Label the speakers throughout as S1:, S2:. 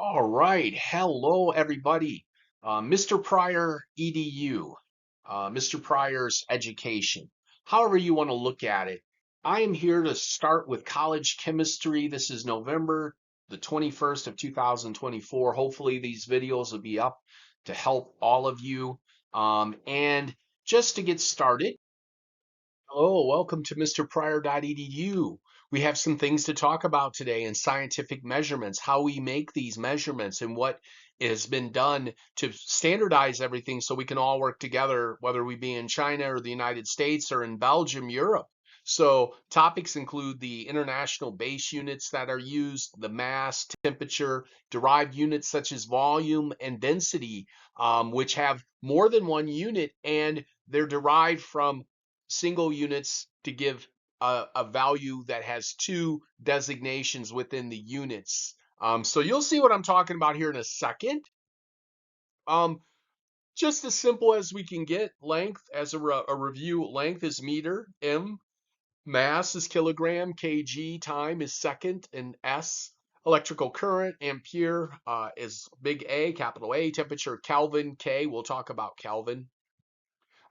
S1: All right. Hello, everybody. Mr. Pryor Edu, Mr. Pryor's education. However you want to look at it. I am here to start with college chemistry. This is November the 21st of 2024. Hopefully these videos will be up to help all of you. And just to get started, hello, welcome to mrpryor.edu. We have some things to talk about today in scientific measurements, how we make these measurements and what has been done to standardize everything so we can all work together, whether we be in China or the United States or in Belgium, Europe. So topics include the international base units that are used, the mass, temperature, derived units such as volume and density, which have more than one unit and they're derived from single units to give a value that has two designations within the units. So you'll see what I'm talking about here in a second. Um, just as simple as we can get. Length as a review, length is meter, m, mass is kilogram, kg, time is second, and s. Electrical current, ampere, is big A, capital A. Temperature, Kelvin, K. We'll talk about Kelvin.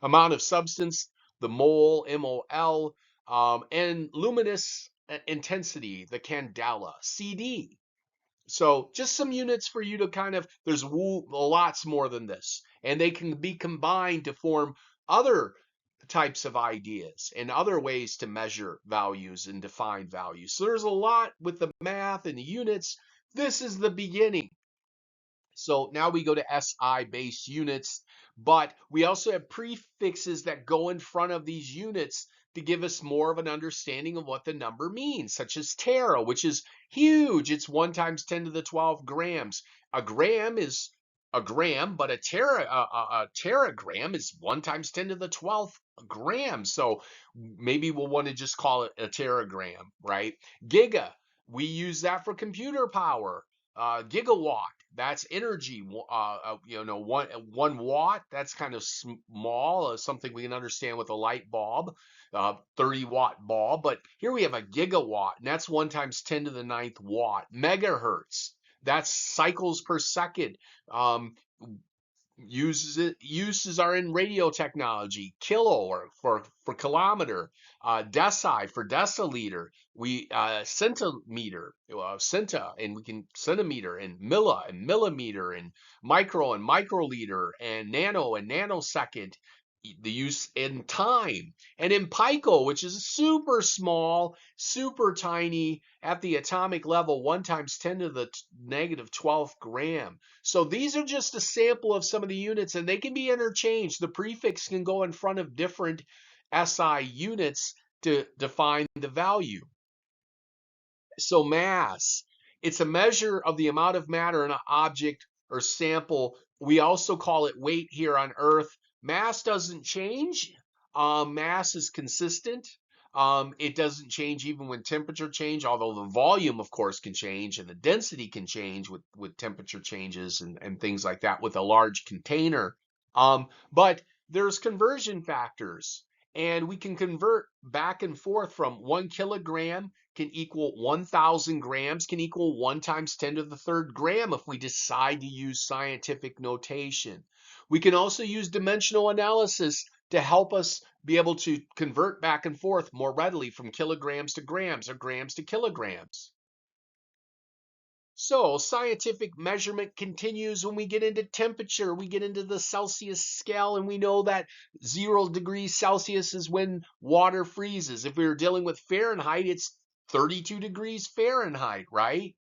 S1: Amount of substance, the mole, MOL, and luminous intensity, the candela, CD. So just some units for you to kind of, there's lots more than this, and they can be combined to form other types of ideas and other ways to measure values and define values. So there's a lot with the math and the units. This is the beginning. So now we go to SI base units, but we also have prefixes that go in front of these units to give us more of an understanding of what the number means, such as tera, which is huge. It's 1 times 10 to the 12 grams. A gram is a gram, but a teragram is 1 times 10 to the 12th gram. So maybe we'll want to just call it a teragram, right? Giga, we use that for computer power. Gigawatt, that's energy. One watt, that's kind of small, something we can understand with a light bulb, 30-watt bulb. But here we have a gigawatt, and that's 1 times 10 to the ninth watt. Megahertz, that's cycles per second. Uses are in radio technology. Kilo or for kilometer, deci for deciliter. We centimeter, centa, and we can centimeter and milli and millimeter and microliter and nanosecond. The use in time, and in pico, which is super small, super tiny at the atomic level, 1 times 10 to the negative 12th gram. So these are just a sample of some of the units, and they can be interchanged. The prefix can go in front of different SI units to define the value. So mass, it's a measure of the amount of matter in an object or sample. We also call it weight here on Earth. Mass doesn't change. Mass is consistent. It doesn't change even when temperature change, although the volume, of course, can change and the density can change with temperature changes and things like that with a large container. But there's conversion factors, and we can convert back and forth from 1 kilogram can equal 1,000 grams, can equal 1 times 10 to the third gram if we decide to use scientific notation. We can also use dimensional analysis to help us be able to convert back and forth more readily from kilograms to grams or grams to kilograms. So scientific measurement continues when we get into temperature. We get into the Celsius scale, and we know that 0 degrees Celsius is when water freezes. If we were dealing with Fahrenheit, it's 32 degrees Fahrenheit, right?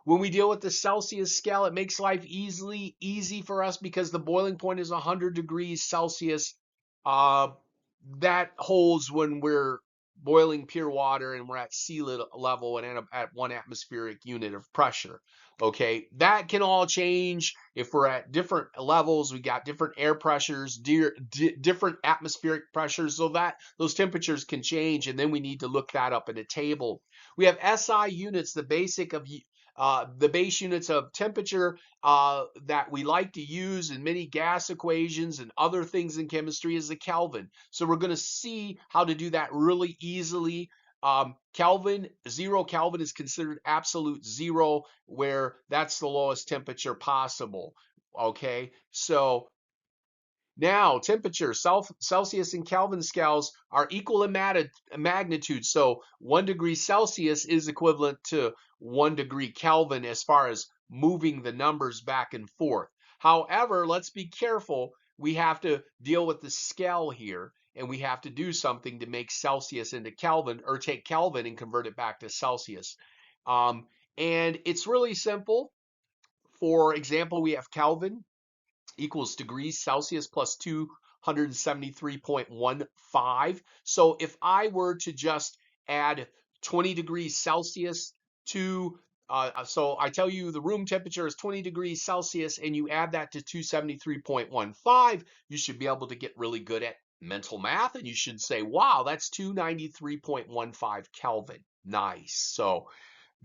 S1: When we deal with the Celsius scale, it makes life easy for us because the boiling point is 100 degrees Celsius. That holds when we're boiling pure water and we're at sea level and at 1 atmospheric unit of pressure. Okay, that can all change if we're at different levels. We got different air pressures, different atmospheric pressures, so that those temperatures can change, and then we need to look that up in a table. We have SI units, the base units of temperature that we like to use in many gas equations and other things in chemistry is the Kelvin. So we're going to see how to do that really easily Kelvin, 0 Kelvin is considered absolute zero, where that's the lowest temperature possible. Okay, so now temperature, Celsius and Kelvin scales are equal in magnitude. So 1 degree Celsius is equivalent to 1 degree Kelvin as far as moving the numbers back and forth. However, let's be careful. We have to deal with the scale here, and we have to do something to make Celsius into Kelvin, or take Kelvin and convert it back to Celsius. And it's really simple. For example, we have Kelvin equals degrees Celsius plus 273.15. So if I were to just add 20 degrees Celsius to, so I tell you the room temperature is 20 degrees Celsius, and you add that to 273.15, you should be able to get really good at mental math, and you should say, wow, that's 293.15 Kelvin. Nice. So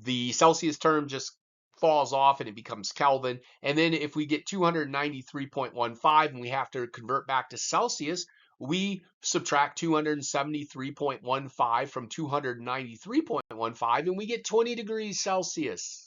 S1: the Celsius term just falls off and it becomes Kelvin. And then if we get 293.15 and we have to convert back to Celsius, we subtract 273.15 from 293.15 and we get 20 degrees Celsius.